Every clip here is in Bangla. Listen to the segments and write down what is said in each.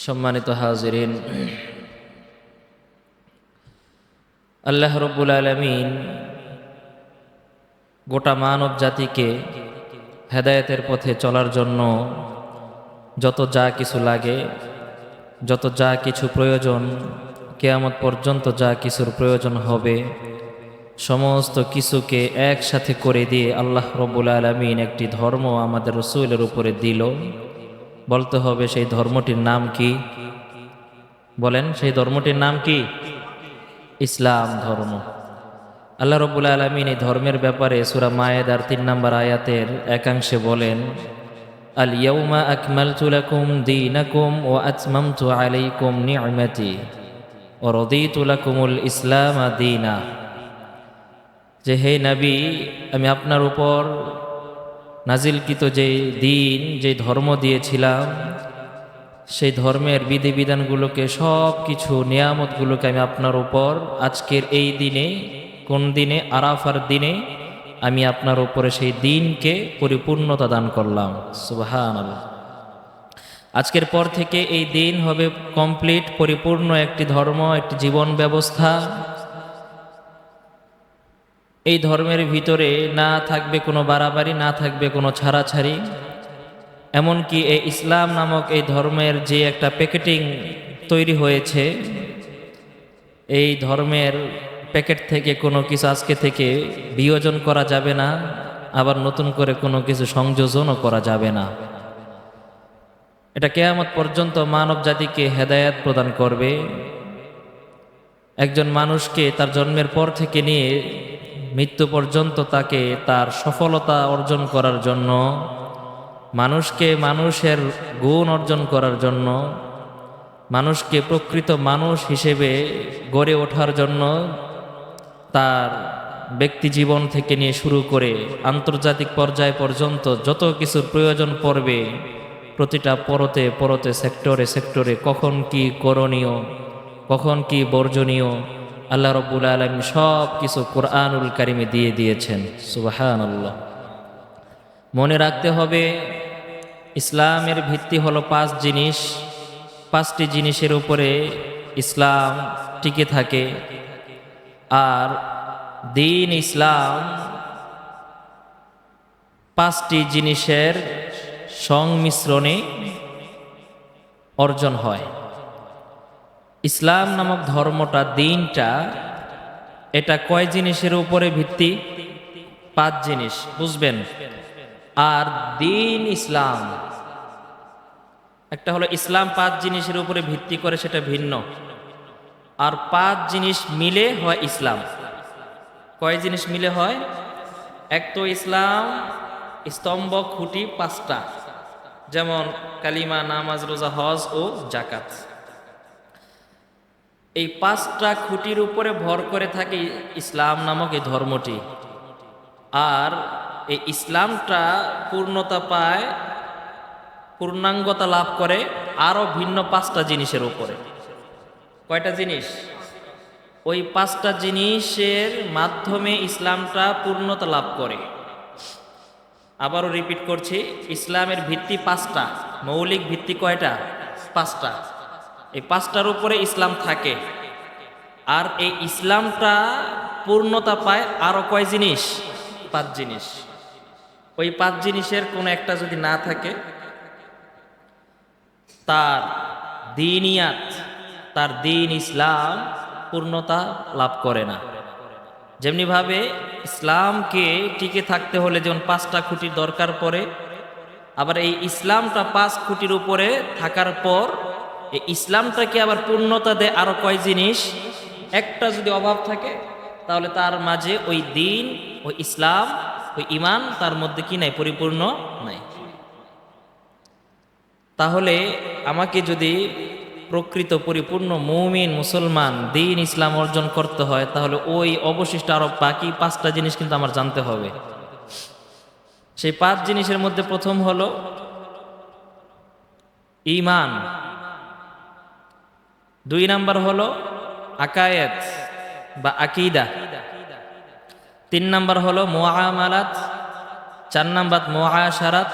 সম্মানিত হাজিরিন, আল্লাহ রব্বুল আলামিন গোটা মানব জাতিকে হেদায়েতের পথে চলার জন্য যত যা কিছু লাগে, যত যা কিছু প্রয়োজন, কিয়ামত পর্যন্ত যা কিছুর প্রয়োজন হবে, সমস্ত কিছুকে একসাথে করে দিয়ে আল্লাহ রব্বুল আলামিন একটি ধর্ম আমাদের রাসূলের উপরে দিল। বলতে হবে সেই ধর্মটির নাম কি? বলেন, সেই ধর্মটির নাম কি? ইসলাম ধর্ম। আল্লাহ রব্বুল আলামিন এই ধর্মের ব্যাপারে সূরা মায়েদার ৩ নম্বর আয়াতের একাংশে বলেন, আল ইয়াউমা আকমালতু লাকুম দীনাকুম ওয়া আতমামতু আলাইকুম নি'মাতি ওয়া রাদিতু লাকুমুল ইসলাম দীনা। যে হে নবী, আমি আপনার উপর নাজিলকৃত যে দিন, যে ধর্ম দিয়েছিলাম, সেই ধর্মের বিধিবিধানগুলোকে, সব কিছু নিয়ামতগুলোকে আমি আপনার উপর আজকের এই দিনে, কোন দিনে? আরাফার দিনে আমি আপনার উপরে সেই দিনকে পরিপূর্ণতা দান করলাম। সুবহানাল্লাহ। আজকের পর থেকে এই দিন হবে কমপ্লিট, পরিপূর্ণ একটি ধর্ম, একটি জীবন ব্যবস্থা। এই ধর্মের ভিতরে না থাকবে কোনো বাড়াবাড়ি, না থাকবে কোনো ছাড়াছাড়ি। এমনকি এই ইসলাম নামক এই ধর্মের যে একটা প্যাকেটিং তৈরি হয়েছে, এই ধর্মের প্যাকেট থেকে কোনো কিছু আজকে থেকে বিয়োজন করা যাবে না, আবার নতুন করে কোনো কিছু সংযোজনও করা যাবে না। এটা কিয়ামত পর্যন্ত মানব জাতিকে হেদায়েত প্রদান করবে। একজন মানুষকে তার জন্মের পর থেকে নিয়ে মৃত্যু পর্যন্ত তাকে তার সফলতা অর্জন করার জন্য, মানুষকে মানুষের গুণ অর্জন করার জন্য, মানুষকে প্রকৃত মানুষ হিসেবে গড়ে ওঠার জন্য, তার ব্যক্তি জীবন থেকে নিয়ে শুরু করে আন্তর্জাতিক পর্যায় পর্যন্ত যত কিছুর প্রয়োজন পড়বে, প্রতিটা পরতে পরতে, সেক্টরে সেক্টরে কখন কি করণীয়, কখন কি বর্জনীয়, আল্লাহ রব্বুল আলামিন সব কিছু কোরআনুল কারিমে দিয়ে দিয়েছেন। সুবহানাল্লাহ। মনে রাখতে হবে, ইসলামের ভিত্তি হলো 5 জিনিস। 5টি জিনিসের উপরে ইসলাম টিকে থাকে। আর দ্বীন ইসলাম 5টি জিনিসের সংমিশ্রণে অর্জন হয়। ইসলাম নামক ধর্মটা, দ্বীনটা, এটা কয় জিনিসের উপরে ভিত্তি? 5 জিনিস, বুঝবেন। আর দ্বীন ইসলাম, একটা হলো ইসলাম 5 জিনিসের উপরে ভিত্তি করে, সেটা ভিন্ন। আর 5 জিনিস মিলে হয় ইসলাম। কয় জিনিস মিলে হয়? এক তো ইসলাম স্তম্ভ খুঁটি 5টা, যেমন কালিমা, নামাজ, রোজা, হজ ও যাকাত। এই 5টা খুঁটির উপরে ভর করে থাকে ইসলাম নামক এই ধর্মটি। আর এই ইসলামটা পূর্ণতা পায়, পূর্ণাঙ্গতা লাভ করে আরো ভিন্ন 5টা জিনিসের উপরে। কয়টা জিনিস? ওই 5টা জিনিসের মাধ্যমে ইসলামটা পূর্ণতা লাভ করে। আবারও রিপিট করছি, ইসলামের ভিত্তি 5টা, মৌলিক ভিত্তি কয়টা? 5টা। এই 5টার উপরে ইসলাম থাকে। আর এই ইসলামটা পূর্ণতা পায় আরো কয় জিনিস? 5 জিনিস। ওই 5 জিনিসের কোনো একটা যদি না থাকে, তার দ্বীনিয়াত, তার দ্বীন ইসলাম পূর্ণতা লাভ করে না। যেমনিভাবে ইসলামকে টিকে থাকতে হলে যেমন 5টা খুঁটির দরকার পড়ে, আবার এই ইসলামটা 5 খুঁটির উপরে থাকার পর এই ইসলামটাকে আবার পূর্ণতা দেয় আরো কয় জিনিস? একটা যদি অভাব থাকে, তাহলে তার মাঝে ওই দ্বীন, ওই ইসলাম, ওই ঈমান তার মধ্যে কি নাই? পরিপূর্ণ নাই। তাহলে আমাকে যদি প্রকৃত পরিপূর্ণ মুমিন, মুসলমান, দ্বীন ইসলাম অর্জন করতে হয়, তাহলে ওই অবশিষ্ট আরো বাকি 5টা জিনিস কিন্তু আমার জানতে হবে। সেই 5 জিনিসের মধ্যে প্রথম হলো ঈমান, 2 নাম্বার হলো আকায়েদ বা আকীদা, 3 নাম্বার হলো মুআমালাত, 4 নাম্বার মুআশারাত,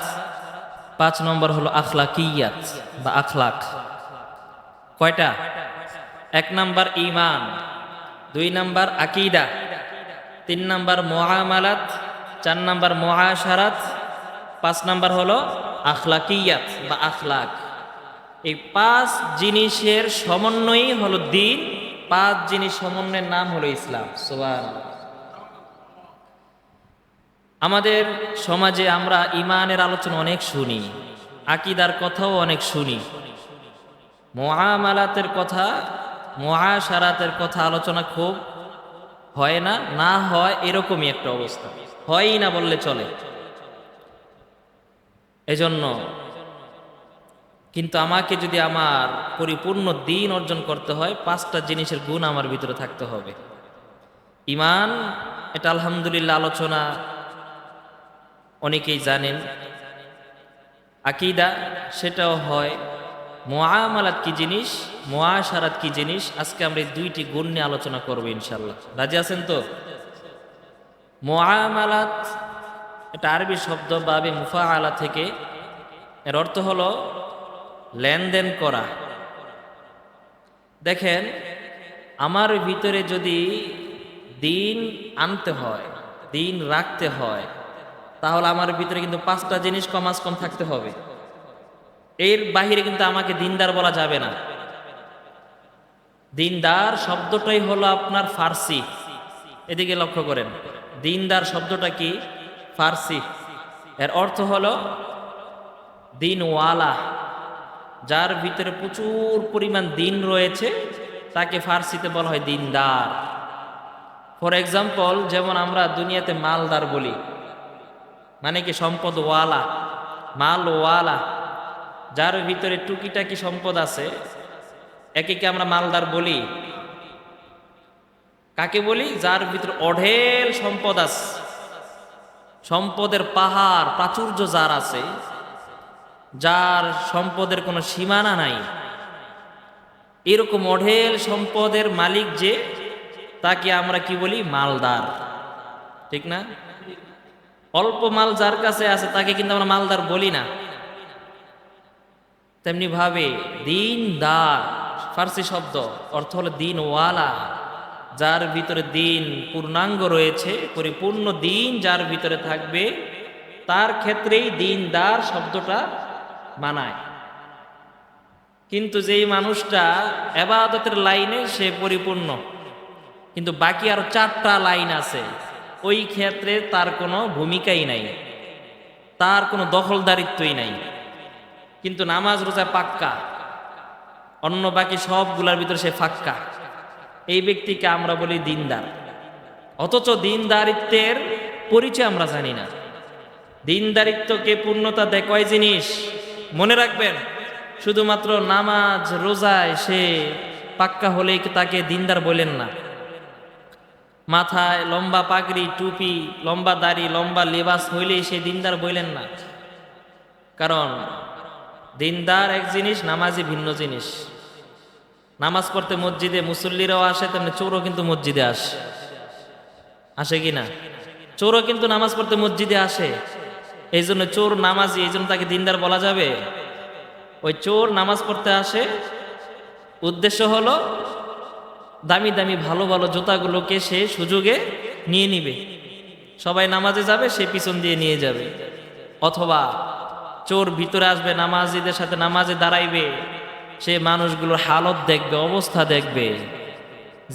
5 নম্বর হলো আখলাকিয়াত বা আখলাক। কয়টা? 1 নাম্বার ঈমান, 2 নাম্বার আকীদা, 3 নাম্বার মুআমালাত, 4 নাম্বার মুআশারাত, 5 নাম্বার হলো আখলাকিয়াত বা আখলাক। এই 5 জিনিসের সমন্বয়ই হলো দ্বীন। 5 জিনিস সমন্বয়ের নাম হলো ইসলাম। সুবহানাল্লাহ। আমাদের সমাজে আমরা ঈমানের আলোচনা অনেক শুনি, আকীদার কথাও অনেক শুনি, মুআমালাতের কথা, মুআশারাতের কথা আলোচনা খুব হয় না, না হয় এরকমই একটা অবস্থা, হয়ই না বললে চলে। এজন্য কিন্তু আমাকে যদি আমার পরিপূর্ণ দ্বীন অর্জন করতে হয়, 5টা জিনিসের গুণ আমার ভিতরে থাকতে হবে। ঈমান, এটা আলহামদুলিল্লাহ আলোচনা অনেকেই জানেন। আকীদা, সেটাও হয়। মুআমালাত কি জিনিস, মুআশারাত কি জিনিস, আজকে আমরা এই 2টি গুণ নিয়ে আলোচনা করব ইনশাআল্লাহ। রাজি আছেন তো? মুআমালাত এটা আরবি শব্দ বাবে মুফাআলা থেকে, এর অর্থ হলো লেনদেন করা। দেখেন, আমার ভিতরে যদি দ্বীন আনতে হয়, দ্বীন রাখতে হয়, তাহলে আমার ভিতরে কিন্তু 5টা জিনিস কমাস কম থাকতে হবে। এর বাহিরে কিন্তু আমাকে দিনদার বলা যাবে না। দিনদার শব্দটাই হলো আপনার ফার্সি। এদিকে লক্ষ্য করেন, দিনদার শব্দটা কি? ফার্সি। এর অর্থ হলো দিনওয়ালা, যার ভিতরে প্রচুর পরিমাণ দিন রয়েছে তাকে ফার্সিতে বলা হয় দিনদার। ফর এক্সাম্পল, যেমন আমরা দুনিয়াতে মালদার বলি, মানে কি সম্পদওয়ালা, মালওয়ালা, যার ভিতরে টুকিটাকি সম্পদ আছে, একে কি আমরা মালদার বলি? কাকে বলি? যার ভিতরে অঢেল সম্পদ আছে, সম্পদের পাহাড় প্রাচুর্য যার আছে, যার সম্পদের কোনো সীমানা নাই, এরকম অঢেল সম্পদের মালিক যে, তাকে আমরা কি বলি? মালদার। ঠিক না? অল্প মাল যার কাছে আছে তাকে কিন্তু আমরা মালদার বলি না। তেমনি ভাবে দিনদার ফার্সি শব্দ, অর্থ হলো দিনওয়ালা, যার ভিতরে দিন পূর্ণাঙ্গ রয়েছে, পরিপূর্ণ দিন যার ভিতরে থাকবে, তার ক্ষেত্রেই দিনদার শব্দটা মানায়। কিন্তু যেই মানুষটা ইবাদতের লাইনে সে পরিপূর্ণ, কিন্তু বাকি আরো 4টা লাইন আছে, ওই ক্ষেত্রে তার কোনো ভূমিকাই নাই, তার কোনো দখলদারিত্বই নাই, কিন্তু নামাজ রোজা পাক্কা, অন্য বাকি সবগুলার ভিতরে সে ফাক্কা। এই ব্যক্তিকে আমরা বলি দিনদার। অথচ দিনদারিত্বের পরিচয় আমরা জানি না। দিনদারিত্বকে পূর্ণতা দেয় কয় জিনিস? মনে রাখবেন, শুধুমাত্র নামাজ রোজায় সে পাক্কা হলেই তাকে দিনদার বলেন না। মাথায় লম্বা পাগড়ি, টুপি, লম্বা দাড়ি, লম্বা লেবাস হইলেই সে দিনদার বলেন না। কারণ দিনদার এক জিনিস, নামাজি ভিন্ন জিনিস। নামাজ পড়তে মসজিদে মুসল্লিরাও আসে, তেমনি চোরও কিন্তু মসজিদে আসে। আসে কি না? চোরও কিন্তু নামাজ পড়তে মসজিদে আসে। এই জন্য চোর নামাজি, এই জন্য তাকে দিনদার বলা যাবে? ওই চোর নামাজ পড়তে আসে, উদ্দেশ্য হলো দামি দামি ভালো ভালো জুতাগুলোকে সে সুযোগে নিয়ে নিবে। সবাই নামাজে যাবে, সে পিছন দিয়ে নিয়ে যাবে। অথবা চোর ভিতরে আসবে, নামাজিদের সাথে নামাজে দাঁড়াইবে, সে মানুষগুলোর হালত দেখবে, অবস্থা দেখবে,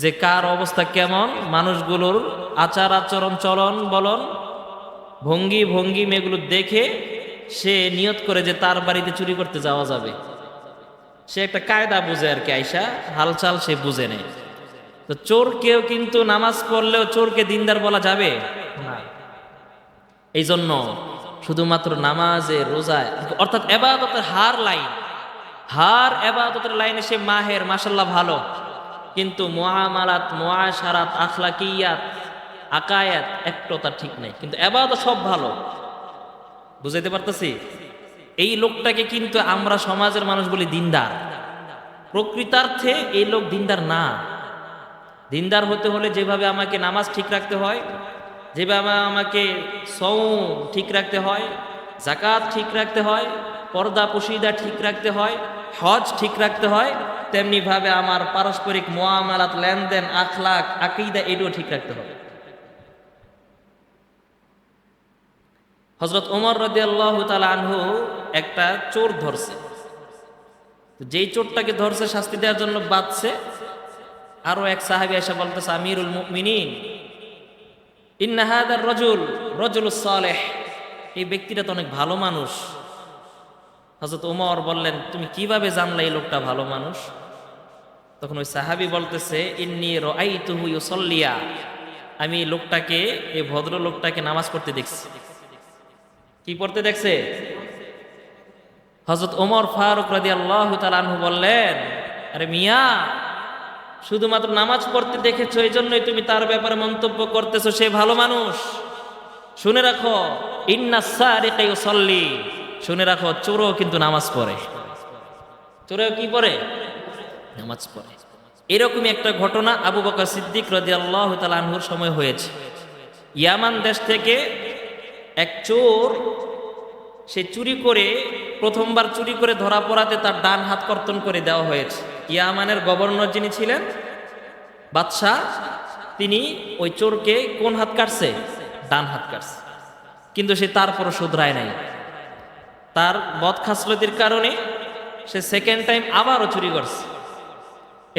যে কার অবস্থা কেমন, মানুষগুলোর আচার আচরণ, চলন বলন, ভঙ্গি ভঙ্গিম, এগুলো দেখে সে নিয়ত করে যে তার বাড়িতে চুরি করতে যাওয়া যাবে। সে একটা কায়দা বুঝে আর কি, আইসা হালচাল সে বুঝে নেয়। তো চোরকেও কিন্তু নামাজ পড়লেও চোরকে দিনদার বলা যাবে না। এই জন্য শুধুমাত্র নামাজে রোজায়, অর্থাৎ ইবাদতের হার ইবাদতের লাইনে সে মাহের, মাশাআল্লাহ ভালো, কিন্তু মুআমালাত, মুআশারাত, আখলাকিয়াত, আকায়াত একটাও তার ঠিক নাই, কিন্তু ইবাদত সব ভালো। বুঝাইতে পারতেছি? এই লোকটাকে কিন্তু আমরা সমাজের মানুষ বলি দিনদার। প্রকৃতার্থে এই লোক দিনদার না। দিনদার হতে হলে যেভাবে আমাকে নামাজ ঠিক রাখতে হয়, যেভাবে আমাকে সওম ঠিক রাখতে হয়, যাকাত ঠিক রাখতে হয়, পর্দা পশিদা ঠিক রাখতে হয়, হজ ঠিক রাখতে হয়, তেমনিভাবে আমার পারস্পরিক মুআমালাত, লেনদেন, আখলাক, আকীদা এটাও ঠিক রাখতে হবে। হযরত ওমর রাদিয়াল্লাহু তাআলা আনহু একটা চোর ধরছে। যেই চোরটাকে ধরছে শাস্তি দেওয়ার জন্য বাঁধছে, আরো এক সাহাবী এসে বলতেছে, আমিরুল মুমিনিন, ইন্না হাদার রাজুলুস সালেহ, এই ব্যক্তিটা তো অনেক ভালো মানুষ। হযরত ওমর বললেন, তুমি কিভাবে জানলে এই লোকটা ভালো মানুষ? তখন ওই সাহাবী বলতেছে, ইন্নী রাআইতুহু ইউসাল্লিয়া, আমি এই লোকটাকে, এই ভদ্র লোকটাকে নামাজ পড়তে দেখছি। কি পড়তে দেখছে? হযরত ওমর ফারুক রাদিয়াল্লাহু তাআলা আনহু বললেন, আরে মিয়া, শুধুমাত্র নামাজ পড়তে দেখেছো এই জন্যই তুমি তার ব্যাপারে মন্তব্য করতেছো সে ভালো মানুষ? শুনে রাখো, ইন্নাস সারিকা ইউসাল্লি, শুনে রাখো, চোরও কিন্তু নামাজ পড়ে। চোরেও কি পড়ে? নামাজ পড়ে। এরকমই একটা ঘটনা আবু বকর সিদ্দিক রাদিয়াল্লাহু তাআলা আনহুর সময় হয়েছে। ইয়ামান দেশ থেকে এক চোর, সে চুরি করে, প্রথমবার চুরি করে ধরা পড়াতে তার ডান হাত কর্তন করে দেওয়া হয়েছে। ইয়ামানের গভর্নর যিনি ছিলেন, বাদশাহ, তিনি ওই চোরকে কোন হাত কাটছে? ডান হাত কাটছে। কিন্তু সে তারপরও শুধরায় নাই। তার বদখাসলতির কারণে সে সেকেন্ড টাইম আবারও চুরি করছে।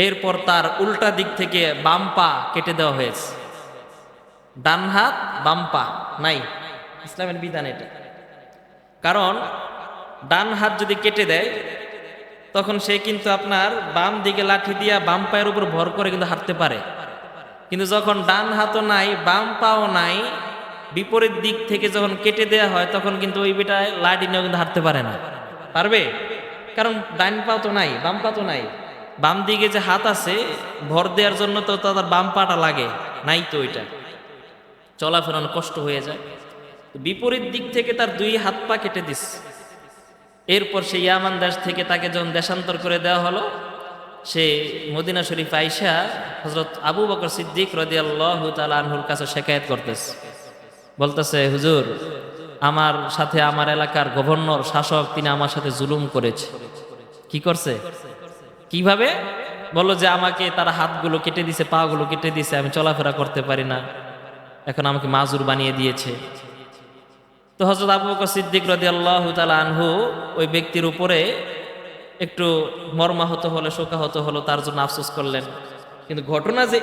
এরপর তার উল্টা দিক থেকে বাম পা কেটে দেওয়া হয়েছে। ডান হাত, বাম পা নাই, ইসলামের বিধান এটা। কারণ ডান হাত যদি কেটে দেয়, তখন সে কিন্তু আপনার বাম দিকে লাঠি দিয়া বাম পায়ের উপর ভর করে কিন্তু হাঁটতে পারে। কিন্তু যখন ডান হাতও নাই, বাম পাও নাই, বিপরীত দিক থেকে যখন কেটে দেয়া হয়, তখন কিন্তু ওই বেটায় লাঠি নিয়েও কিন্তু হাঁটতে পারে না। পারবে? কারণ ডান পাও তো নাই, বাম পা তো নাই। বাম দিকে যে হাত আছে, ভর দেওয়ার জন্য তো তার বাম পাটা লাগে, নাই তো ওইটা, চলাফেরা কষ্ট হয়ে যায়। বিপরীত দিক থেকে তার দুই হাত পা কেটে দিস। এরপর সে ইয়ামান দেশ থেকে তাকে যখন দেশান্তর করে দেওয়া হলো, সে মদিনা শরীফ আইসা হযরত আবু বকর সিদ্দিক রাদিয়াল্লাহু তাআলা আনহুর কাছে শিকায়াত করতেছে, বলতেছে, হুজুর, আমার সাথে আমার এলাকার গভর্নর, শাসক, তিনি আমার সাথে জুলুম করেছে। কি করছে? কিভাবে? বললো যে আমাকে তারা হাতগুলো কেটে দিছে, পা গুলো কেটে দিছে, আমি চলাফেরা করতে পারি না, এখন আমাকে মাজুর বানিয়ে দিয়েছে। তো হযরত আবু বকর সিদ্দিক রাদিয়াল্লাহু তাআলা আনহু ওই ব্যক্তির উপরে একটু মর্মাহত হলো, শোকাহত হলো, তার জন্য আফসোস করলেন। কিন্তু ঘটনা যে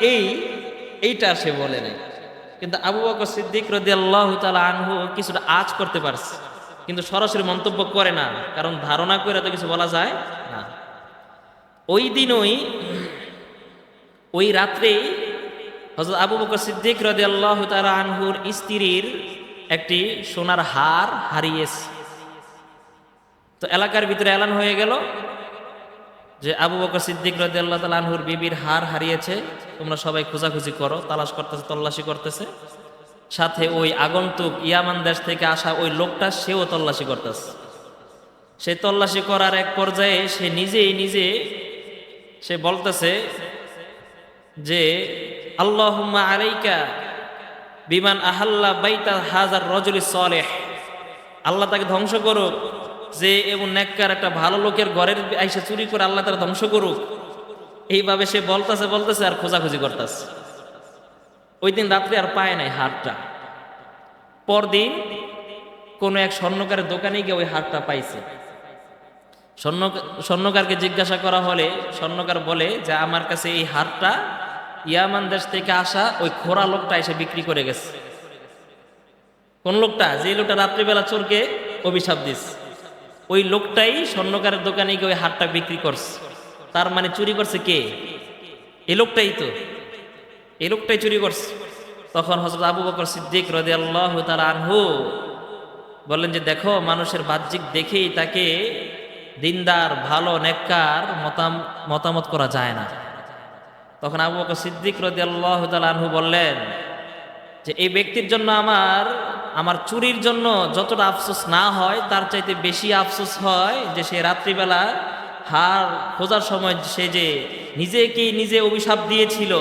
এইটা সে বলে নাই। কিন্তু আবু বকর সিদ্দিক রাদিয়াল্লাহু তাআলা আনহু কিছুটা আঁচ করতে পারছে, কিন্তু সরাসরি মন্তব্য করে না, কারণ ধারণা করে তো কিছু বলা যায় না। ওই দিনই, ওই রাত্রেই হযরত আবু বকর সিদ্দিক রাদিয়াল্লাহু তাআলা আনহুর স্ত্রীর একটি সোনার হার হারিয়েছে। তো এলাকার ভিতরে এলান হয়ে গেল যে আবু বকর সিদ্দিক রাদিয়াল্লাহু তাআলা আনহুর বিবির হার হারিয়েছে, তোমরা সবাই খোঁজাখুঁজি করো। তালাশ করতেছে, তল্লাশি করতেছে। সাথে ওই আগন্তুক ইয়ামান দেশ থেকে আসা ওই লোকটা, সেও তল্লাশি করতেছে। সে তল্লাশি করার এক পর্যায়ে সে নিজে সে বলতেছে যে, আল্লাহুম্মা আলাইকা বিমান আহাল্লা বাইতা হাজার রজুলিস সালেহ, আল্লাহ তাকে ধ্বংস করুক, যে এমন নেককার একটা ভালো লোকের ঘরের আইসা চুরি করে, আল্লাহ তারা ধ্বংস করুক। এইভাবে সে বলতেছে আর খোঁজাখুঁজি করতেছে। ওই দিন রাত্রে আর পায় নাই হারটা। পরদিন কোনো এক স্বর্ণকারের দোকানে গিয়ে ওই হারটা পাইছে। স্বর্ণকারকে জিজ্ঞাসা করা হলে স্বর্ণকার বলে যে, আমার কাছে এই হারটা ইয়ামান দেশ থেকে আসা ওই খোরা লোকটা এসে বিক্রি করে গেছে। কোন লোকটা? যে লোকটা রাত্রিবেলা চোরকে অভিশাপ দিস, ওই লোকটাই স্বর্ণকারের দোকানে গিয়ে ওই হারটা বিক্রি করছে। তার মানে চুরি করছে কে? এই লোকটাই তো, এই লোকটাই চুরি করছে। তখন হযরত আবু বকর সিদ্দিক রাদিয়াল্লাহু তাআলা আনহু বললেন যে, দেখো, মানুষের বাহ্যিক দেখেই তাকে দিনদার, ভালো, নেককার মতামত করা যায় না। তখন আবু বকর সিদ্দিক রাদিয়াল্লাহু তাআলা আনহু বললেন যে, এই ব্যক্তির জন্য আমার চুরির জন্য যতটা আফসোস না হয়, তার চাইতে বেশি আফসোস হয় যে সে রাত্রিবেলা হার খোঁজার সময় সে যে নিজে অভিশাপ দিয়েছিল,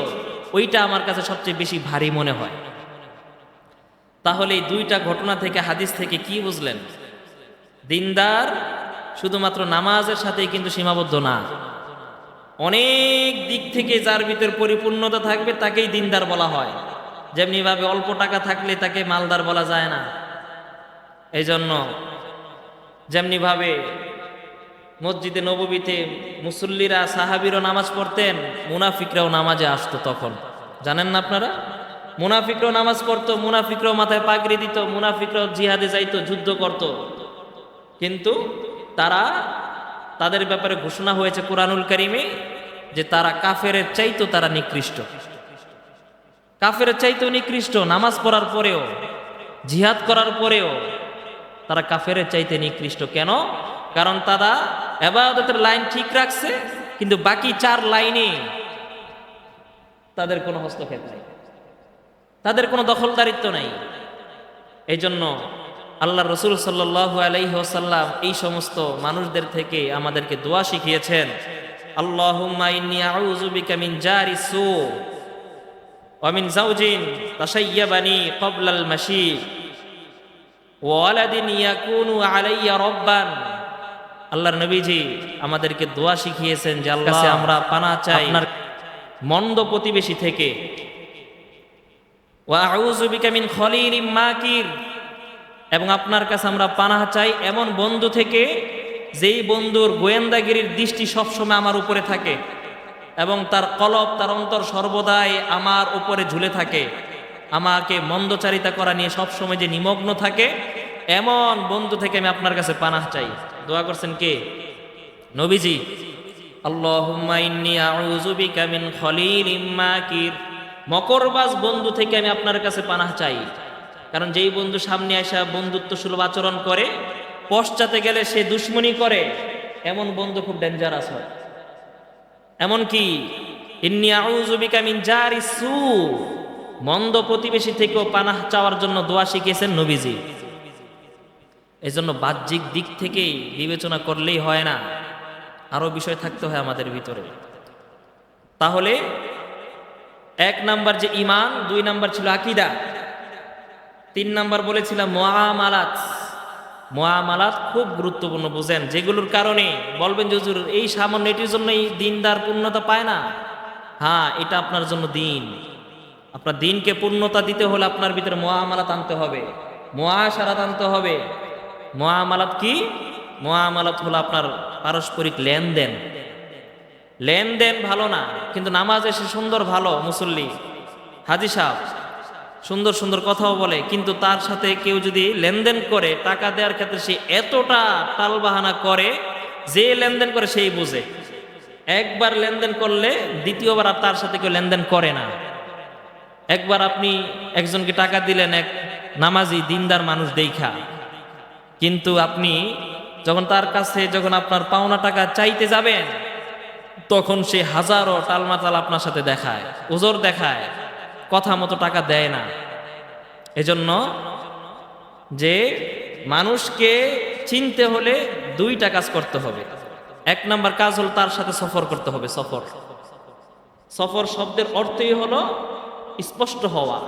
ওইটা আমার কাছে সবচেয়ে বেশি ভারী মনে হয়। তাহলে এই দুইটা ঘটনা থেকে, হাদিস থেকে কি বুঝলেন? দিনদার শুধুমাত্র নামাজের সাথেই কিন্তু সীমাবদ্ধ না, অনেক দিক থেকে যার ভিতর পরিপূর্ণতা থাকবে তাকেই দিনদার বলা হয়। যেমনিভাবে অল্প টাকা থাকলে তাকে মালদার বলা যায় না। এই জন্য যেমনিভাবে মসজিদে নববীতে মুসল্লিরা সাহাবীরও নামাজ পড়তেন, মুনাফিকরাও নামাজে আসতো। তখন জানেন না আপনারা, মুনাফিকরাও নামাজ পড়তো, মুনাফিকরাও মাথায় পাগড়ি দিত, মুনাফিকরাও জিহাদে যাইতো, যুদ্ধ করত। কিন্তু তাদের ব্যাপারে ঘোষণা হয়েছে কুরআনুল কারীমে যে তারা কাফেরের চাইতো তারা নিকৃষ্ট, কাফেরের চাইতো নিকৃষ্ট। নামাজ পড়ার পরেও, জিহাদ করার পরেও তারা কাফেরের চাইতে নিকৃষ্ট। কেন? কারণ তারা ইবাদতের লাইন ঠিক রাখছে, কিন্তু বাকি 4 লাইনে তাদের কোনো হস্তক্ষেপ নাই, তাদের কোনো দখলদারিত্ব নাই। এই জন্য আল্লাহ রসুল সাল্লাল্লাহু আলাইহি ওয়াসাল্লাম এই সমস্ত মানুষদের থেকে আমাদেরকে দোয়া শিখিয়েছেন, আল্লাহুম্মা ইন্নী আউযু বিকা মিন জারি সু ওয়া মিন যাওজিন তাশায়্যাবানি ক্বাবলাল মাশী ওয়া ওয়ালাদিন ইয়াকুনু আলাইয়া রাব্বান। আল্লাহর নবীজি আমাদেরকে দোয়া শিখিয়েছেন যে আল্লাহ আমরা পানাহ চাই আপনার মন্দ প্রতিবেশী থেকে, ওয়া আউযু বিকা মিন খলিলিম মাকির, এবং আপনার কাছে আমরা পানাহ চাই এমন বন্ধু থেকে যেই বন্ধুর গোয়েন্দাগিরির দৃষ্টি সবসময় আমার উপরে থাকে এবং তার কলব, তার অন্তর সর্বদাই আমার উপরে ঝুলে থাকে, আমাকে মন্দচারিতা করা নিয়ে সবসময় যে নিমগ্ন থাকে, এমন বন্ধু থেকে আমি আপনার কাছে পানাহ চাই। দোয়া করছেন কে? নবীজি। আল্লাহুম্মা ইন্নী আউযু বিকা মিন খলিলিম মাকির, মকরবাজ বন্ধু থেকে আমি আপনার কাছে পানাহ চাই। কারণ যেই বন্ধু সামনে আসা বন্ধুত্ব সুলভ আচরণ করে, পশ্চাতে গেলে সে দুশ্মনী করে, এমন বন্ধু খুব ডেঞ্জারাস হয়। এমনকি ইন্নী আউযু বিকা মিন জারি সু, মন্দ প্রতিবেশী থেকেও পানাহ চাওয়ার জন্য দোয়া শিখিয়েছেন নবীজি। এই জন্য বাহ্যিক দিক থেকেই বিবেচনা করলেই হয় না, আরো বিষয় থাকতে হয় আমাদের ভিতরে। তাহলে 1 নাম্বার যে ঈমান, 2 নাম্বার ছিল আকীদা, 3 নাম্বার বলেছিলাম মুআমালাত। মুআমালাত খুব গুরুত্বপূর্ণ, বুঝেন, যেগুলোর কারণে বলবেন যে হুজুর এই সামান্য এটির জন্যই দিনদার পূর্ণতা পায় না। হ্যাঁ, এটা আপনার জন্য দিন। আপনার দিনকে পূর্ণতা দিতে হলে আপনার ভিতরে মুআমালাত আনতে হবে, মুআশারাত আনতে হবে। মুআমালাত কি? মুআমালাত হলো আপনার পারস্পরিক লেনদেন। লেনদেন ভালো না, কিন্তু নামাজ এসে সুন্দর ভালো মুসল্লি, হাজি সাহেব সুন্দর সুন্দর কথাও বলে, কিন্তু তার সাথে কেউ যদি লেনদেন করে টাকা দেওয়ার ক্ষেত্রে সে এতটা টালবাহানা করে, যে লেনদেন করে সেই বুঝে। একবার লেনদেন করলে দ্বিতীয়বার আর তার সাথে কেউ লেনদেন করে না। একবার আপনি একজনকে টাকা দিলেন, এক নামাজি দিনদার মানুষ দেখা, কিন্তু আপনি যখন তার কাছে যখন আপনার পাওনা টাকা চাইতে যাবেন, তখন সে হাজারো টালমাটাল আপনার সাথে দেখায়, ওজর দেখায়, কথা মতো টাকা দেয় না। এজন্য যে মানুষকে চিনতে হলে 2টা কাজ করতে হবে। 1 নাম্বার কাজ হলো তার সাথে সফর করতে হবে। সফর, সফর শব্দের অর্থই হলো স্পষ্ট হওয়া,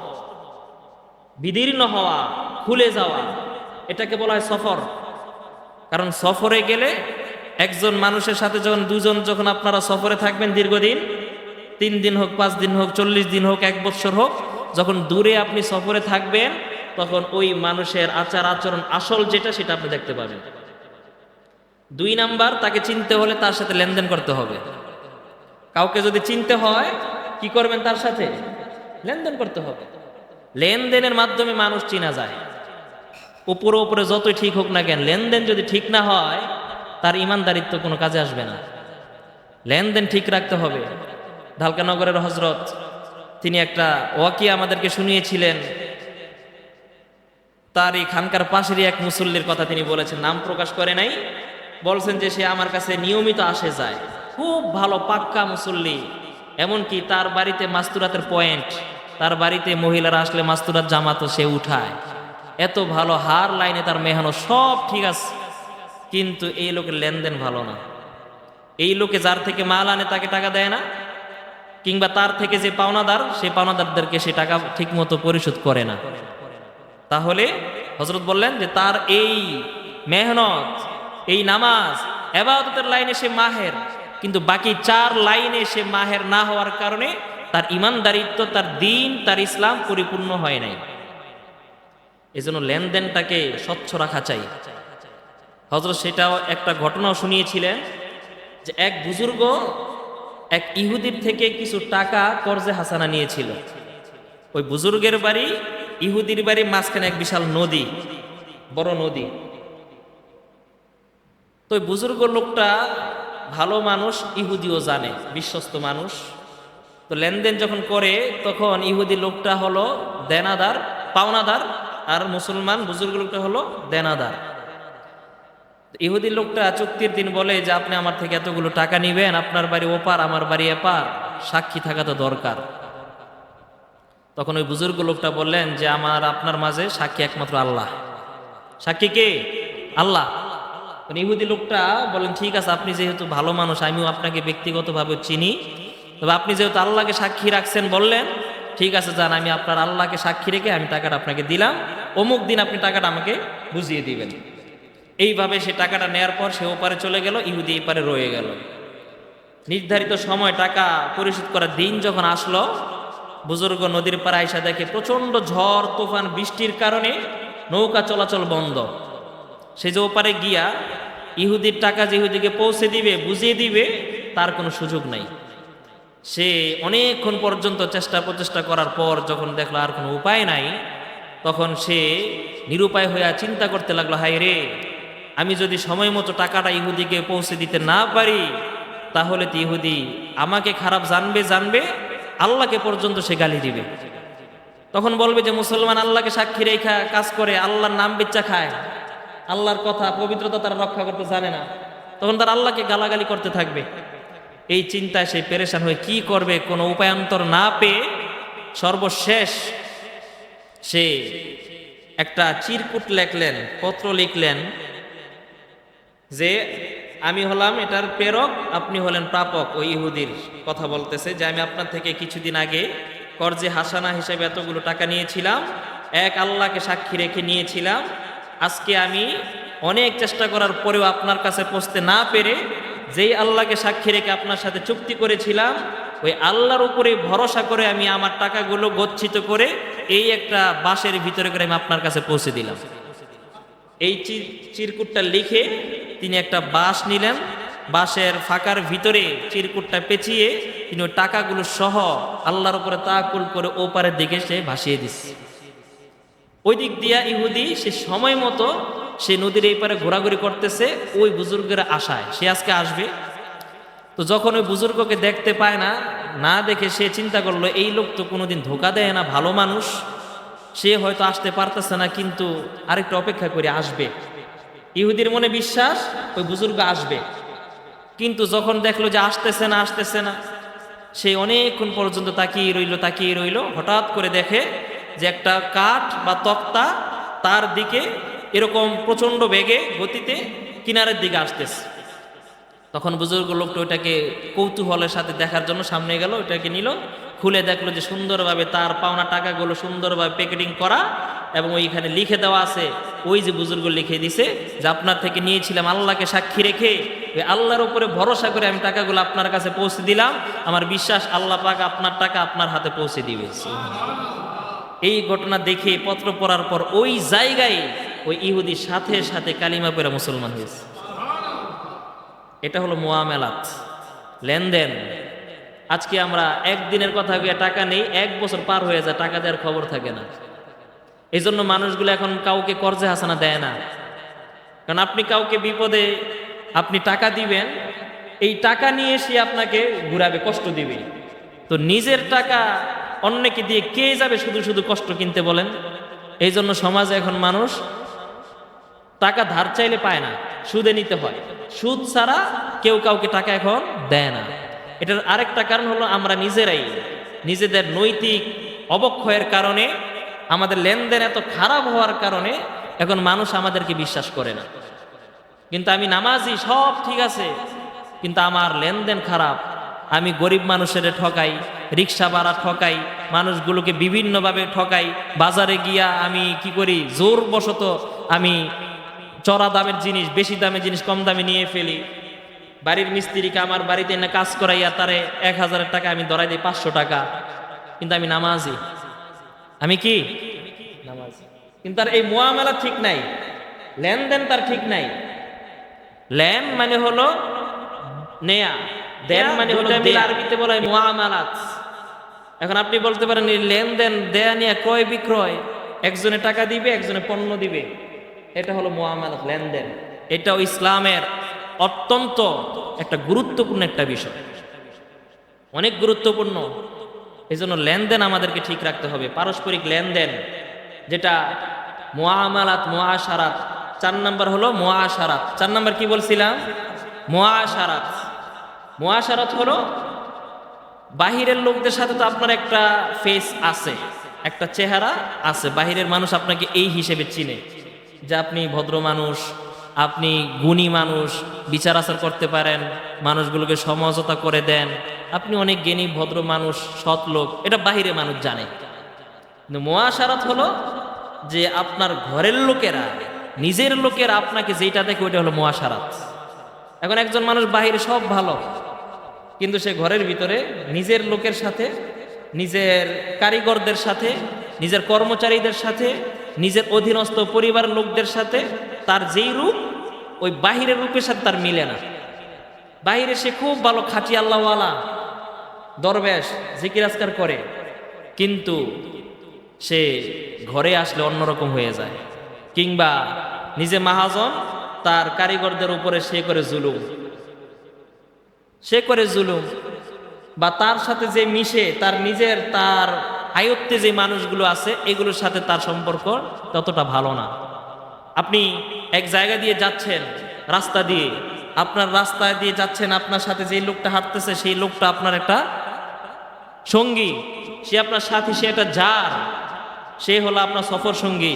বিদীর্ণ হওয়া, খুলে যাওয়া, এটাকে বলা হয় সফর। কারণ সফরে গেলে একজন মানুষের সাথে যখন দুজন যখন আপনারা সফরে থাকবেন দীর্ঘদিন, 3 দিন হোক, 5 দিন হোক, 40 দিন হোক, 1 বছর হোক, যখন দূরে আপনি সফরে থাকবেন, তখন ওই মানুষের আচার আচরণ আসল যেটা সেটা আপনি দেখতে পাবেন। 2 নাম্বার, তাকে চিনতে হলে তার সাথে লেনদেন করতে হবে। কাউকে যদি চিনতে হয় কি করবেন? তার সাথে লেনদেন করতে হবে। লেনদেনের মাধ্যমে মানুষ চিনা যায়। উপরে উপরে যতই ঠিক হোক না কেন, লেনদেন যদি ঠিক না হয় তার ইমানদারিত্ব কোনো কাজে আসবে না। লেনদেন ঠিক রাখতে হবে। ঢালকানগরের হজরত তিনি একটা ওয়াকিয়া আমাদেরকে শুনিয়েছিলেন। তার এই খানকার পাশেরই এক মুসল্লির কথা তিনি বলেছেন, নাম প্রকাশ করে নাই। বলছেন যে সে আমার কাছে নিয়মিত আসে যায়, খুব ভালো পাক্কা মুসল্লি। এমনকি তার বাড়িতে মাস্তুরাতের পয়েন্ট, তার বাড়িতে মহিলারা আসলে মাস্তুরাত জামাতও সে উঠায়। এত ভালো, হার লাইনে তার মেহানো সব ঠিক আছে, কিন্তু এই লোকের লেনদেন ভালো না। এই লোকে যার থেকে মাল আনে তাকে টাকা দেয় না, কিংবা তার থেকে যে পাওনাদার, সে পাওনাদারদেরকে সে টাকা ঠিক মতো পরিশোধ করে না। তাহলে হযরত বললেন যে তার এই মেহনত, এই নামাজ ইবাদতের লাইনে সে মাহের, কিন্তু বাকি 4 লাইনে সে মাহের না হওয়ার কারণে তার ইমানদারিত্ব, তার দিন, তার ইসলাম পরিপূর্ণ হয় নাই। এজন্য লেনদেনটাকে স্বচ্ছ রাখা চাই। হযরত সেটাও একটা ঘটনাও শুনিয়েছিলেন যে এক বুজুর্গ এক ইহুদির থেকে কিছু টাকা কর্জে হাসানা নিয়েছিল। ওই বুজুর্গের বাড়ি ইহুদির বাড়ির মাঝখানে এক বিশাল নদী, বড় নদী। তো ওই বুজুর্গ লোকটা ভালো মানুষ, ইহুদিও জানে, বিশ্বস্ত মানুষ। তো লেনদেন যখন করে তখন ইহুদি লোকটা হলো দেনাদার, পাওনাদার, আর মুসলমান বুজুর্গ লোকটা হলো দেনাদার। ইহুদি লোকটা চুক্তির দিন বলে যে আপনি আমার থেকে এতগুলো টাকা নিবেন, আপনার বাড়ি ওপার আমার বাড়ি এপার, সাক্ষী থাকা তো দরকার। তখন ওই বুজুর্গ লোকটা বললেন যে আমার আপনার মাঝে সাক্ষী একমাত্র আল্লাহ। সাক্ষী কে? আল্লাহ। ইহুদি লোকটা বলেন ঠিক আছে, আপনি যেহেতু ভালো মানুষ, আমিও আপনাকে ব্যক্তিগতভাবে চিনি, তবে আপনি যেহেতু আল্লাহকে সাক্ষী রাখছেন বললেন, ঠিক আছে যান, আমি আপনার আল্লাহকে সাক্ষী রেখে আমি টাকাটা আপনাকে দিলাম, অমুক দিন আপনি টাকাটা আমাকে বুঝিয়ে দিবেন। এইভাবে সে টাকাটা নেয়ার পর সে ওপারে চলে গেল, ইহুদি এই পারে রয়ে গেল। নির্ধারিত সময় টাকা পরিশোধ করার দিন যখন আসলো, বুজুর্গ নদীর পাড়ে আইসা দেখে প্রচন্ড ঝড় তুফান বৃষ্টির কারণে নৌকা চলাচল বন্ধ। সে যে ওপারে গিয়া ইহুদির টাকা যে ইহুদিকে পৌঁছে দিবে, বুঝিয়ে দিবে, তার কোনো সুযোগ নাই। সে অনেকক্ষণ পর্যন্ত চেষ্টা প্রচেষ্টা করার পর যখন দেখলো আর কোনো উপায় নাই, তখন সে নিরুপায় হইয়া চিন্তা করতে লাগলো, হায় রে, আমি যদি সময় মতো টাকাটা ইহুদিকে পৌঁছে দিতে না পারি, তাহলে তো ইহুদি আমাকে খারাপ জানবে, আল্লাহকে পর্যন্ত সে গালি দিবে। তখন বলবে যে মুসলমান আল্লাহকে সাক্ষী রেখা কাজ করে, আল্লাহর নাম বেচ্চা খায়, আল্লাহর কথা পবিত্রতা তারা রক্ষা করতে জানে না। তখন তার আল্লাহকে গালাগালি করতে থাকবে। এই চিন্তায় সে পেরেশান হয়ে কি করবে, কোনো উপায়ান্তর না পেয়ে সর্বশেষ সে একটা চিরকুট লেখলেন, পত্র লিখলেন যে আমি হলাম এটার প্রেরক, আপনি হলেন প্রাপক। ওই ইহুদির কথা বলতেছে যে আমি আপনার থেকে কিছুদিন আগে কর্জে হাসানা হিসেবে এতগুলো টাকা নিয়েছিলাম, এক আল্লাহকে সাক্ষী রেখে নিয়েছিলাম। আজকে আমি অনেক চেষ্টা করার পরেও আপনার কাছে পৌঁছতে না পেরে যেই আল্লাহকে সাক্ষী রেখে আপনার সাথে চুক্তি করেছিলাম, ওই আল্লাহর উপরে ভরসা করে আমি আমার টাকাগুলো গচ্ছিত করে এই একটা বাঁশের ভিতরে করে আমি আপনার কাছে পৌঁছে দিলাম। এই চিরকুটটা লিখে তিনি একটা বাঁশ নিলেন, বাঁশের ফাঁকার ভিতরে চিরকুটটা পেঁচিয়ে তিনি ওই টাকাগুলো সহ আল্লাহর উপরে তাওয়াক্কুল করে ওপারের দিকে সে ভাসিয়ে দিচ্ছে। ওই দিক দিয়া ইহুদি সে সময় মতো সে নদীর এই পারে ঘোরাঘুরি করতেছে ওই বুজুর্গের আশায় সে আজকে আসবে। তো যখন ওই বুজুর্গকে দেখতে পায় না, না দেখে সে চিন্তা করলো এই লোক তো কোনোদিন ধোকা দেয় না, ভালো মানুষ, সে হয়তো আসতে পারতেছে না, কিন্তু আরেকটু অপেক্ষা করে আসবে। ইহুদির মনে বিশ্বাস ওই বুজুর্গ আসবে, কিন্তু যখন দেখলো যে আসতেছে না, সে অনেকক্ষণ পর্যন্ত তাকিয়ে রইল। হঠাৎ করে দেখে যে একটা কাঠ বা তক্তা তার দিকে এরকম প্রচন্ড বেগে গতিতে কিনারের দিকে আসতেছে। তখন বুজুর্গ লোকটা ওইটাকে কৌতূহলের সাথে দেখার জন্য সামনে গেল, ওইটাকে নিল, খুলে দেখলো যে সুন্দরভাবে তার পাওনা টাকাগুলো সুন্দরভাবে প্যাকেটিং করা এবং ওইখানে লিখে দেওয়া আছে। ওই যে বুজুর্গ লিখে দিছে যে আপনার থেকে নিয়েছিলাম আল্লাহকে সাক্ষী রেখে, ওই আল্লাহর উপরে ভরসা করে আমি টাকাগুলো আপনার কাছে পৌঁছে দিলাম, আমার বিশ্বাস আল্লাহ পাক আপনার টাকা আপনার হাতে পৌঁছে দিবে। এই ঘটনা দেখে পত্র পড়ার পর ওই জায়গায় ওই ইহুদির সাথে সাথে কালিমা পড়ে মুসলমান হয়েছে। এটা হলো মুআমালাত, লেনদেন। আজকে আমরা একদিনের কথা গিয়ে টাকা নেই, 1 বছর পার হয়ে যায়, টাকা দেওয়ার খবর থাকে না। এই জন্য মানুষগুলো এখন কাউকে কর্জে হাসানা দেয় না, কারণ আপনি কাউকে বিপদে আপনি টাকা দিবেন, এই টাকা নিয়ে সে আপনাকে ঘুরাবে, কষ্ট দিবে। তো নিজের টাকা অন্যকে দিয়ে কে যাবে শুধু শুধু কষ্ট কিনতে বলেন? এই জন্য সমাজে এখন মানুষ টাকা ধার চাইলে পায় না, সুদে নিতে হয়। সুদ ছাড়া কেউ কাউকে টাকা এখন দেয় না। এটার আরেকটা কারণ হলো আমরা নিজেরাই নিজেদের নৈতিক অবক্ষয়ের কারণে, আমাদের লেনদেন এত খারাপ হওয়ার কারণে এখন মানুষ আমাদেরকে বিশ্বাস করে না। কিন্তু আমি নামাজি, সব ঠিক আছে, কিন্তু আমার লেনদেন খারাপ, আমি গরিব মানুষের ঠকাই, রিক্সা ভাড়া ঠকাই, মানুষগুলোকে বিভিন্নভাবে ঠকাই, বাজারে গিয়া আমি কি করি, জোর বশত আমি চড়া দামের জিনিস, বেশি দামের জিনিস কম দামে নিয়ে ফেলি। বাড়ির মিস্ত্রিকে আমার বাড়িতে এনে কাজ করাইয়া তারে 1000 টাকা আমি ধরাই দিই 500 টাকা, কিন্তু আমি নামাজি। আমি কি নামাজি, কিন্তু তার এই মুআমালা ঠিক নাই, লেনদেন তার ঠিক নাই। লেন মানে হলো নেয়া, দেন মানে হলো দেয়া, আরবিতে বলা হয় মুআমালাত। এখন আপনি বলতে পারেন এই লেনদেন দেয়া নেয়া ক্রয় বিক্রয়, একজনে টাকা দিবে একজনে পণ্য দিবে, এটা হলো মুআমালাত, লেনদেন। এটাও ইসলামের অত্যন্ত একটা গুরুত্বপূর্ণ একটা বিষয়, অনেক গুরুত্বপূর্ণ। এই জন্য লেনদেন আমাদেরকে ঠিক রাখতে হবে, পারস্পরিক লেনদেন, যেটা মুআমালাত মুআশারাত। 4 নাম্বার হলো মুআশারাত। 4 নাম্বার কি বলছিলাম? মুআশারাত। মুআশারাত হলো বাহিরের লোকদের সাথে তো আপনার একটা ফেস আছে, একটা চেহারা আছে, বাহিরের মানুষ আপনাকে এই হিসেবে চিনে যে আপনি ভদ্র মানুষ, আপনি গুণী মানুষ, বিচার আচার করতে পারেন, মানুষগুলোকে সমঝোতা করে দেন, আপনি অনেক জ্ঞানী ভদ্র মানুষ, সৎ লোক, এটা বাহিরে মানুষ জানে। কিন্তু মুআশারাত হলো যে আপনার ঘরের লোকেরা, নিজের লোকেরা আপনাকে যেটা দেখে ওইটা হলো মুআশারাত। এখন একজন মানুষ বাহিরে সব ভালো, কিন্তু সে ঘরের ভিতরে নিজের লোকের সাথে, নিজের কারিগরদের সাথে, নিজের কর্মচারীদের সাথে, নিজের অধীনস্থ পরিবারের লোকদের সাথে তার যেই রূপ, ওই বাহিরের রূপের সাথে তার মিলে না। বাহিরে সে খুব ভালো খাঁটি আল্লাহওয়ালা, দরবেশ, জিকির আজকার করে, কিন্তু সে ঘরে আসলে অন্যরকম হয়ে যায়। কিংবা নিজে মাহাজন, তার কারিগরদের উপরে সে করে জুলুম, বা তার সাথে যে মিশে, তার নিজের, তার আয়ত্তে যে মানুষগুলো আছে এগুলোর সাথে তার সম্পর্ক ততটা ভালো না। আপনি এক জায়গা দিয়ে যাচ্ছেন, রাস্তা দিয়ে, আপনার রাস্তা দিয়ে যাচ্ছেন, আপনার সাথে যে লোকটা হাঁটতেছে সেই লোকটা আপনার একটা সঙ্গী, সে আপনার সাথী, সে একটা জার, সে হলো আপনার সফর সঙ্গী।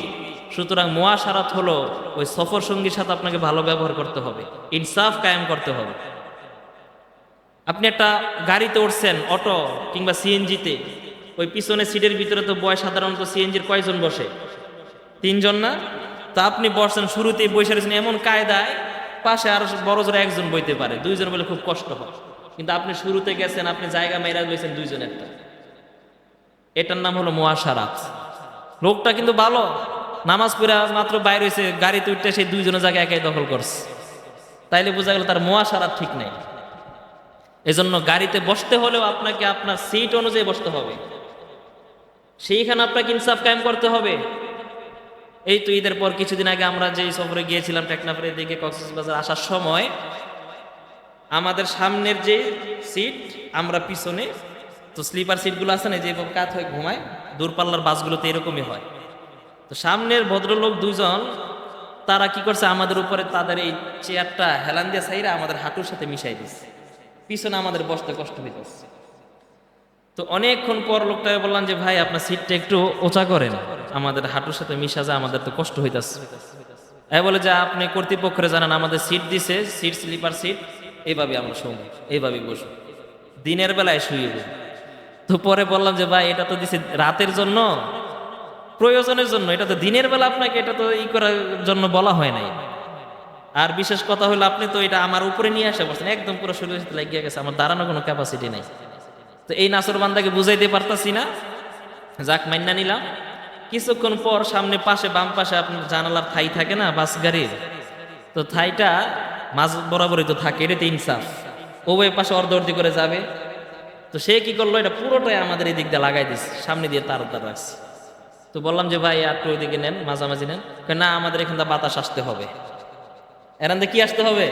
সুতরাং মুআশারাত হলো ওই সফর সঙ্গীর সাথে আপনাকে ভালো ব্যবহার করতে হবে, ইনসাফ কায়েম করতে হবে। আপনি একটা গাড়িতে উঠছেন, অটো কিংবা সিএনজিতে, ওই পিছনের সিটের ভিতরে তো বয় সাধারণত সিএনজির কয়জন বসে? 3 জন না? তা আপনি বসছেন, শুরুতেই বসে রয়েছেন এমন কায়দায়, পাশে আর বড় জোরে একজন বইতে পারে, 2 জন বলে খুব কষ্ট হয়। কিন্তু আপনি শুরুতে গেছেন, আপনি জায়গা মেরা লইছেন 2 জনেরটা, এটার নাম হলো মুআশারাত। লোকটা কিন্তু ভালো, নামাজ পড়া মাত্র বাইরে হয়েছে, গাড়িতে উঠতে সেই 2 জনের জায়গায় একাই দখল করছে, তাইলে বোঝা গেল তার মুআশারাত ঠিক নাই। এজন্য গাড়িতে বসতে হলেও আপনাকে আপনার সিট অনুযায়ী বসতে হবে, সেইখানে আপনাকে ইনসাফ কায়েম করতে হবে। এই তো ঈদের পর কিছুদিন আগে আমরা যে সফরে গিয়েছিলাম টেকনাফের দিকে, কক্সবাজার আসার সময় আমাদের সামনের যে সিট, আমরা পিছনে, তো স্লিপার সিটগুলো আছে না, যে কাত হয়ে ঘুমায়, দূরপাল্লার বাসগুলোতে এরকমই হয়। তো সামনের ভদ্রলোক 2 জন, তারা কি করছে, আমাদের উপরে তাদের এই চেয়ারটা হেলান দিয়ে সাইরা আমাদের হাঁটুর সাথে মিশাই দিচ্ছে, পিছনে আমাদের বসতে কষ্ট হইতেছে। তো অনেকক্ষণ পর লোকটাকে বললাম যে ভাই আপনার সিটটা একটু ওচা করেন, আমাদের হাঁটুর সাথে মিশা যায়, আমাদের তো কষ্ট হইতেছে। বলে যে আপনি কর্তৃপক্ষরে জানান, আমাদের সিট দিছে, সিট স্লিপার সিট, এইভাবে আমরা শুনবো, এইভাবেই বসবো, দিনের বেলায় শুয়ে। তো পরে বললাম যে ভাই এটা তো দিছে রাতের জন্য, প্রয়োজনের জন্য, এটা তো দিনের বেলা আপনাকে এটা তো করার জন্য বলা হয় নাই। আর বিশেষ কথা হলো আপনি তো এটা আমার উপরে নিয়ে আসে বলছেন, একদম পুরো শরীরের সাথে লাগিয়ে গেছে, আমার দাঁড়ানো কোনো ক্যাপাসিটি নাই। তো এই নাসর বান্দাকে বুঝাইতে পারতাছি না, যাক মাইন্না নিলাম। কিছুক্ষণ পর সামনে পাশে, বাম পাশে আপনার জানালার থাই থাকে না বাস গাড়ির, তো থাইটা মাঝ বরাবরই তো থাকে, এটাতে ইনসাফ, ওই পাশে অর্ধ করে যাবে। তো সে কি করলো, এটা পুরোটাই আমাদের এই দিক দিয়ে লাগাই দিচ্ছে, সামনে দিয়ে তার রাখছে। তো বললাম যে ভাই একটু ওইদিকে নেন, মাঝামাঝি নেন। না, আমাদের এখান থেকে বাতাস আসতে হবে। এখান থেকে কি আসতে হবে?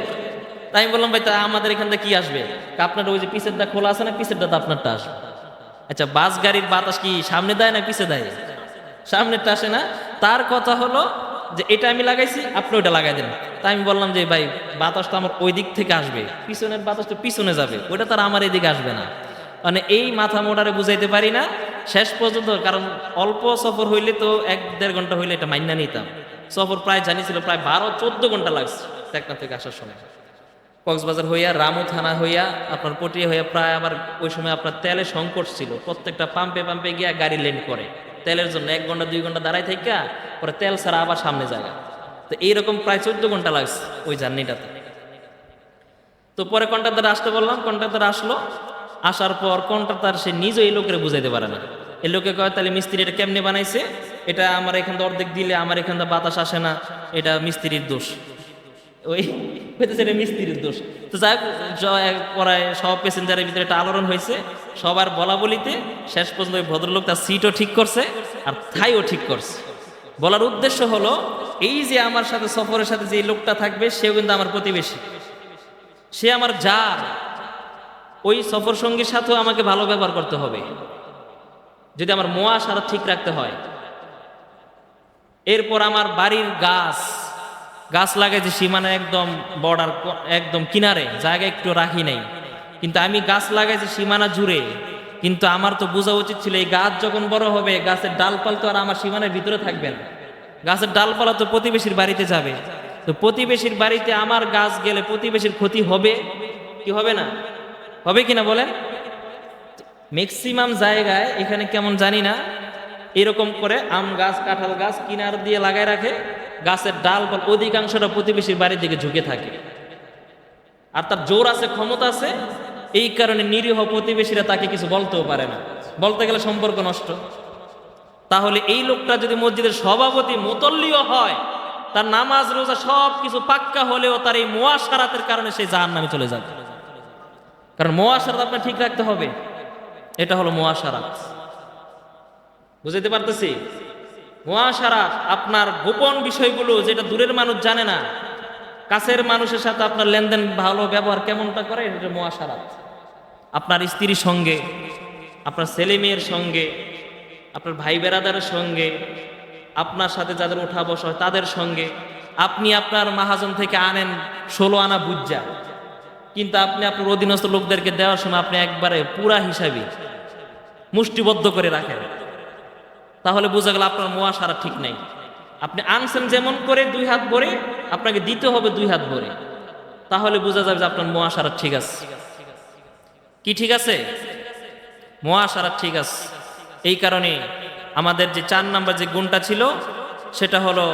তাই আমি বললাম ভাই তা আমাদের এখান থেকে কি আসবে? আপনার ওই যে পিছের দা খোলা আছে না, পিছের দা আপনারটা আসবে। আচ্ছা, বাস গাড়ির বাতাস কি সামনে দেয় না পিছে দেয়? সামনেরটা আসে না। তার কথা হলো যে এটা আমি লাগাইছি, আপনি ওইটা লাগাই দেন। তাই আমি বললাম যে ভাই বাতাসটা আমার ওই দিক থেকে আসবে, পিছনের বাতাসটা পিছনে যাবে, ওইটা তার আমার এদিকে আসবে না। মানে এই মাথা মোটারে বুঝাইতে পারি না শেষ পর্যন্ত, কারণ অল্প সফর হইলে তো 1-1.5 ঘন্টা হইলে এটা মাইনা নিতাম। সফর প্রায় জানিছিল প্রায় 12-14 ঘন্টা লাগছে টেকনাফ থেকে আসার সময়। কক্সবাজার হইয়া, রামু থানা হইয়া, আপনার পটিয়া হইয়া, প্রায় আবার ওই সময় আপনার তেলের সংকট ছিল, প্রত্যেকটা পাম্পে গিয়া গাড়ি লেন্ড করে তেলের জন্য 1 ঘন্টা 2 ঘন্টা দাঁড়াই থেকে পরে তেল ছাড়া আবার সামনে জায়গা। তো এইরকম প্রায় 14 ঘন্টা লাগছে ওই জার্নিটাতে। তো পরে কন্ট্রাক্টর আসতে বললাম, কন্ট্রাক্টর আসলো। আসার পর কন্ট্রাক্টর সে নিজে এই লোকের বুঝাইতে পারে না। এই লোকে কয় তাহলে মিস্ত্রি এটা কেমনে বানাইছে, এটা আমার এখান থেকে অর্ধেক দিলে আমার এখান থেকে বাতাস আসে না, এটা মিস্ত্রির দোষ। ওই হইতেছে এটা মিস্ত্রির দোষ। তো যাই হোক, পরে সব প্যাসেঞ্জারের ভিতরে একটা আলোড়ন হয়েছে, সবার বলা বলিতে শেষ পর্যন্ত ওই ভদ্রলোক তার সিটও ঠিক করছে আর থাইও ঠিক করছে। বলার উদ্দেশ্য হলো এই যে আমার সাথে সফরের সাথে যে লোকটা থাকবে সেও কিন্তু আমার প্রতিবেশী, সে আমার যার, ওই সফর সঙ্গীর সাথেও আমাকে ভালো ব্যবহার করতে হবে যদি আমার মুআশারা ঠিক রাখতে হয়। এরপর আমার বাড়ির গাছ লাগাইছে সীমানা একদম বর্ডার একদম কিনারে, জায়গা একটু রাখি নাই, কিন্তু আমি গাছ লাগাইছি সীমানা জুড়ে। কিন্তু আমার তো বোঝা উচিত ছিল এই গাছ যখন বড় হবে গাছের ডালপাল তো আর আমার সীমানার ভিতরে থাকবে না, গাছের ডালপালা তো প্রতিবেশীর বাড়িতে যাবে। তো প্রতিবেশীর বাড়িতে আমার গাছ গেলে প্রতিবেশীর ক্ষতি হবে কি হবে না, হবে কিনা বলেন? ম্যাক্সিমাম জায়গায় এখানে কেমন জানি না, এরকম করে আম গাছ কাঁঠাল গাছ কিনার দিয়ে লাগায় রাখে, গাছের ডাল বা অধিকাংশটা প্রতিবেশীর বাড়ির দিকে ঝুঁকে থাকে। আর তার জোর আছে, ক্ষমতা আছে, এই কারণে নিরীহ প্রতিবেশীরা তাকে কিছু বলতেও পারে না, বলতে গেলে সম্পর্ক নষ্ট। তাহলে এই লোকটা যদি মসজিদের সভাপতি মুতল্লিও হয়, তার নামাজ রোজা সব কিছু পাক্কা হলেও তার এই মুআশারাতের কারণে সে জাহান্নামে চলে যাবে। কারণ মুআশারাত আপনার ঠিক রাখতে হবে, এটা হলো মুআশারাত। বুঝতে পারতেছি? মুআশারাত আপনার গোপন বিষয়গুলো যেটা দূরের মানুষ জানে না, কাছের মানুষের সাথে আপনার লেনদেন ভালো ব্যবহার কেমনটা করে, এটা মুআশারাত। আপনার স্ত্রীর সঙ্গে, আপনার ছেলে মেয়ের সঙ্গে, আপনার ভাই বেরাদারের সঙ্গে, আপনার সাথে যাদের ওঠা বসা হয় তাদের সঙ্গে। আপনি আপনার মাহাজন থেকে আনেন 16 আনা বুজ্জা, কিন্তু আপনি আপনার অধীনস্থ লোকদেরকে দেওয়ার সময় আপনি একবারে পুরা হিসাবে মুষ্টিবদ্ধ করে রাখেন, তাহলে বোঝা গেল আপনার মুআশারা ঠিক নেই। আপনি আনছেন যেমন করে 2 হাত ভরে, আপনাকে দিতে হবে 2 হাত ভরে, তাহলে বোঝা যাবে যে আপনার মুআশারা ঠিক আছে। কি ঠিক আছে? মুআশারা ঠিক আছে। এই কারণে আমাদের যে 4 নাম্বার যে গুণটা ছিল সেটা হলো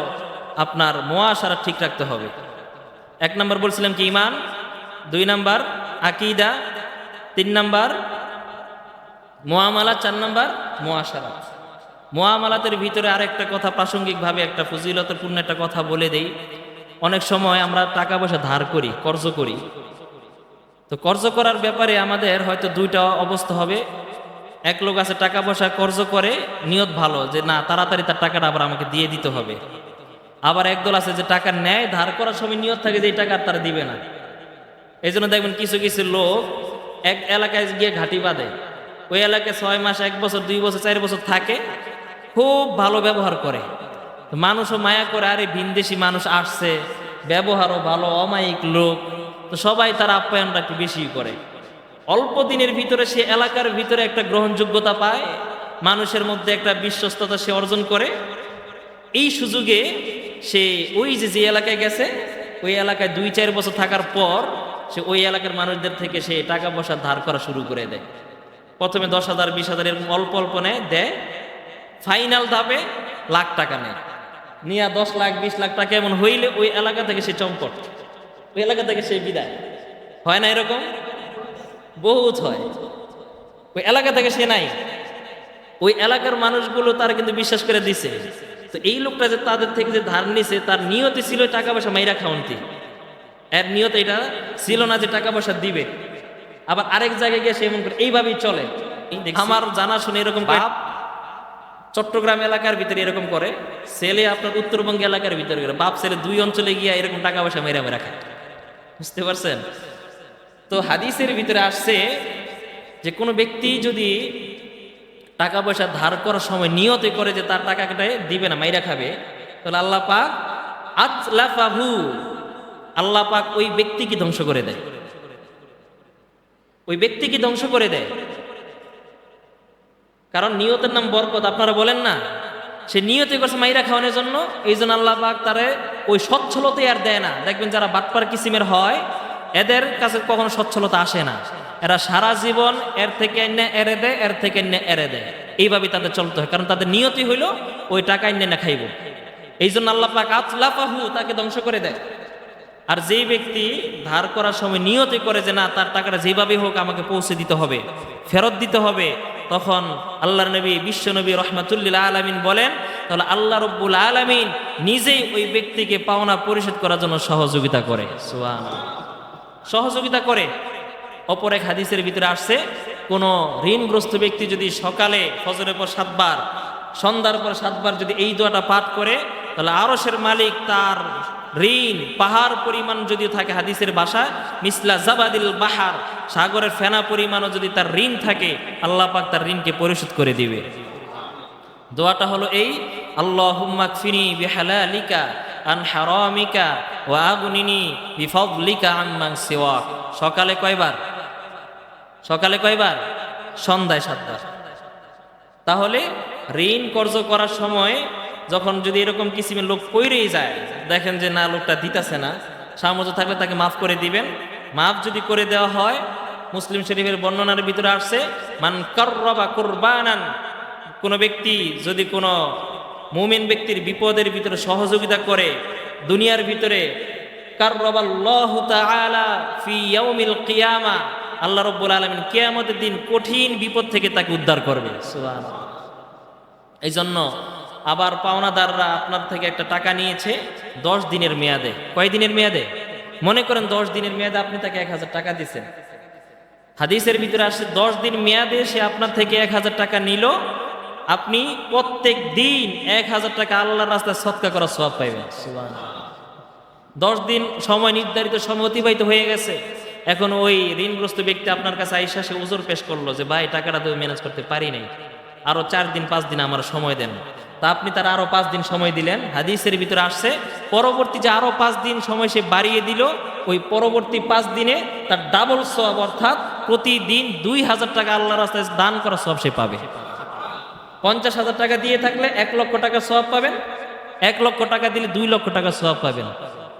আপনার মুআশারা ঠিক রাখতে হবে। 1 নাম্বার বলছিলাম কি ঈমান, 2 নাম্বার আকীদা, 3 নাম্বার মুআমালা, 4 নাম্বার মুআশারাত। মুআমালাতের ভিতরে আরেকটা কথা প্রাসঙ্গিকভাবে একটা ফজিলতের পূর্ণ একটা কথা বলে দেই। অনেক সময় আমরা টাকা পয়সা ধার করি, কর্জ করি। তো কর্জ করার ব্যাপারে আমাদের হয়তো 2টা অবস্থা হবে। এক লোক আছে টাকা পয়সা কর্জ করে, নিয়ত ভালো যে না তাড়াতাড়ি তার টাকাটা আবার আমাকে দিয়ে দিতে হবে। আবার একদল আছে যে টাকা নেয়, ধার করার সময় নিয়ত থাকে যে এই টাকা তারা দিবে না। এই জন্য দেখবেন কিছু কিছু লোক এক এলাকায় গিয়ে ঘাঁটি বাঁধে, ওই এলাকায় 6 মাস, 1 বছর, 2 বছর, 4 বছর থাকে, খুব ভালো ব্যবহার করে, মানুষও মায়া করে, আরে ভিনদেশি মানুষ আসছে, ব্যবহারও ভালো, অমায়িক লোক, তো সবাই তার আপ্যায়নটা একটু বেশি করে। অল্প দিনের ভিতরে সে এলাকার ভিতরে একটা গ্রহণযোগ্যতা পায়, মানুষের মধ্যে একটা বিশ্বস্ততা সে অর্জন করে। এই সুযোগে সে ওই যে এলাকায় গেছে, ওই এলাকায় 2-4 বছর থাকার পর সে ওই এলাকার মানুষদের থেকে সে টাকা পয়সা ধার করা শুরু করে দেয়। প্রথমে 10,000, 20,000 এরকম অল্প অল্প দেয়, ফাইনাল ধাপে লাখ টাকা নেয়, নিয়ে 10 লাখ 20 লাখ টাকা এমন হইলে ওই এলাকা থেকে সে চম্পট, ওই এলাকা থেকে সে বিদায়। হয় না এরকম? বহুত হয়। ওই এলাকা থেকে সে নাই, ওই এলাকার মানুষগুলো তার কিন্তু বিশ্বাস করে দিছে। তো এই লোকটা যে তাদের থেকে যে ধার নিছে, তার নিয়তে ছিল টাকা পয়সা মাইরা খাওয়ান্তি, এর নিয়ত এটা ছিল না যে টাকা পয়সা দিবে। আবার আরেক জায়গায় গিয়ে সে এমন করে এইভাবেই চলে। আমার জানা শুনে এরকম বাপ চট্টগ্রাম এলাকার ভিতরে এরকম করে, ছেলে আপনার উত্তরবঙ্গ এলাকার ভিতরে করে, বাপ ছেলে 2 অঞ্চলে গিয়ে এরকম টাকা পয়সা মেরা মেরা খায়। বুঝতে পারছেন? তো হাদিসের ভিতরে আসছে যে কোনো ব্যক্তি যদি টাকা পয়সা ধার করার সময় নিয়তে করে যে তার টাকাটা দিবে না, মাইরা খাবে, তাহলে আল্লাহ পাক আতলাফাহু, আল্লাহ পাক ওই ব্যক্তিকে ধ্বংস করে দেয়, ওই ব্যক্তিকে ধ্বংস করে দেয়। কারণ নিয়তের নাম বরকত, আপনারা বলেন না, সে নিয়তে করছে মাইরা খাওয়ানোর জন্য, এই জন্য আল্লাহ পাক তারে ওই সচ্ছলতা আর দেয় না। দেখবেন যারা বাটপার কিসিমের হয়, এদের কাছে কখনো সচ্ছলতা আসে না, এরা সারা জীবন এর থেকে এরে দেয়, এর থেকে এরে দেয়, এইভাবেই তাদের চলতে হয়। কারণ তাদের নিয়তি হইল ওই টাকা এনে না খাইব, এই জন্য আল্লাহ পাক আতলাফাহু, তাকে ধ্বংস করে দেয়। আর যেই ব্যক্তি ধার করার সময় নিয়তে করে যে না, তার টাকাটা যেভাবে হোক আমাকে পৌঁছে দিতে হবে, ফেরত দিতে হবে, তখন আল্লাহর নবী, বিশ্ব নবী রহমাতুল্লিল আলামিন বলেন, তাহলে আল্লাহ রব্বুল আলামিন নিজেই ওই ব্যক্তিকে পাওনা পরিশোধ করার জন্য সহযোগিতা করে। সুবহানাল্লাহ, সহযোগিতা করে। অপর এক হাদিসের ভিতরে আসছে, কোন ঋণগ্রস্ত ব্যক্তি যদি সকালে ফজরের পর 7 বার, সন্ধ্যার পর 7 বার যদি এই দোয়াটা পাঠ করে, তাহলে আরশের মালিক তার ঋণ পাহাড় পরিমাণ যদি থাকে, হাদিসের ভাষা মিসলা জাবাদিল বাহার, সাগরের ফেনা পরিমাণও যদি তার ঋণ থাকে, আল্লাহ পাক তার ঋণকে পরিশোধ করে দিবে। দোয়াটা হলো এই, আল্লাহুম্মা কফিনি বিহালালিকা আন হারামিকা ওয়া আগনিনি বিফাদলিকা আম্মান সিওয়াক। সকালে কয়বার? সকালে কয়বার? সন্ধ্যায় 7 বার। তাহলে ঋণ কর্জ করার সময় যখন যদি এরকম কিসিমের লোক পইরেই যায়, দেখেন যে না, লোকটা দিতেছে না, সামর্থ্য থাকলে তাকে মাফ করে দিবেন। মাফ যদি করে দেওয়া হয়, মুসলিম শরীফের বর্ণনার ভিতরে আসছে, মান কাররাবা কুরবানান, কোনো ব্যক্তি যদি কোনো মুমিন ব্যক্তির বিপদের ভিতরে সহযোগিতা করে দুনিয়ার ভিতরে, কাররাবাল্লাহু তাআলা ফি ইয়াউমিল কিয়ামা, আল্লাহ রাব্বুল আলামিন কিয়ামতের দিন কঠিন বিপদ থেকে তাকে উদ্ধার করবে। সুবহানাল্লাহ। এই জন্য আবার পাওনাদাররা আপনার থেকে একটা টাকা নিয়েছে 10 দিনের মেয়াদে। কয় দিনের মেয়াদে? মনে করেন 10 দিনের মেয়াদে আপনি তাকে 1000 টাকা দিচ্ছেন। হাদিসের ভিতরে আসছে 10 দিন মেয়াদে সে আপনার থেকে 1000 টাকা নিল, আপনি প্রত্যেক দিন 1000 টাকা আল্লাহর রাস্তায় সদকা করার সওয়াব পাইবেন। সুবহানাল্লাহ। 10 দিন সময়, নির্ধারিত সময় অতিবাহিত হয়ে গেছে, এখন ওই ঋণগ্রস্ত ব্যক্তি আপনার কাছে আইসা সে উজর পেশ করলো যে ভাই, টাকাটা তো ম্যানেজ করতে পারি নাই, আরো 4 দিন 5 দিন আমার সময় দেন। তা আপনি তার আরো 5 দিন সময় দিলেন। হাদিসের ভিতরে আসছে পরবর্তী যে আরো 5 দিন সময় সে বাড়িয়ে দিল, ওই পরবর্তী 5 দিনে তার ডাবল সওয়াব, অর্থাৎ প্রতিদিন 2000 টাকা আল্লাহর রাস্তায় দান করা সওয়াব সে পাবে। 50,000 টাকা দিয়ে থাকলে 1 লক্ষ টাকা সওয়াব পাবেন, 1 লক্ষ টাকা দিলে 2 লক্ষ টাকা সওয়াব পাবেন।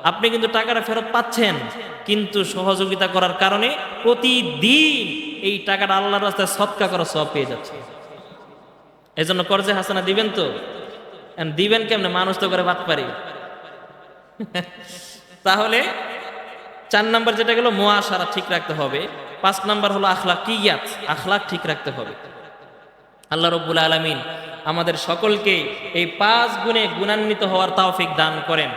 আপনি কিন্তু টাকাটা ফেরত পাচ্ছেন, কিন্তু সহযোগিতা করার কারণে প্রতিদিন এই টাকাটা আল্লাহর রাস্তায় সদকা করা সওয়াব পেয়ে যাচ্ছে। এই জন্য কর্জে হাসানা দিবেন তো, দিবেন কেমনে? মানুষ তো করে বাদ পারি। তাহলে 4 নাম্বার যেটা গেল, মুআশারা ঠিক রাখতে হবে। 5 নাম্বার হলো আখলাকিয়াত, আখলাক ঠিক রাখতে হবে। আল্লাহ রাব্বুল আলামিন আমাদের সকলকে এই 5 গুণে গুণান্বিত হওয়ার তৌফিক দান করেন।